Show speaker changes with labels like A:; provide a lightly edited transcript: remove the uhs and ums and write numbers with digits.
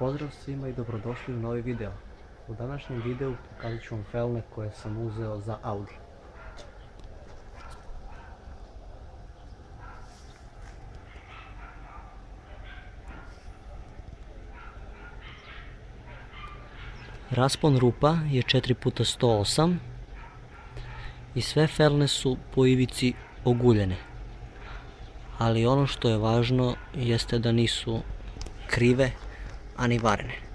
A: Pozdrav svima i dobrodošli u novi video. U današnjem videu pokazat ću vam felne koje sam uzeo za Audi. Raspon rupa je 4x108 i sve felne su po ivici oguljene. Ali ono što je važno jeste da nisu krive, ani varene.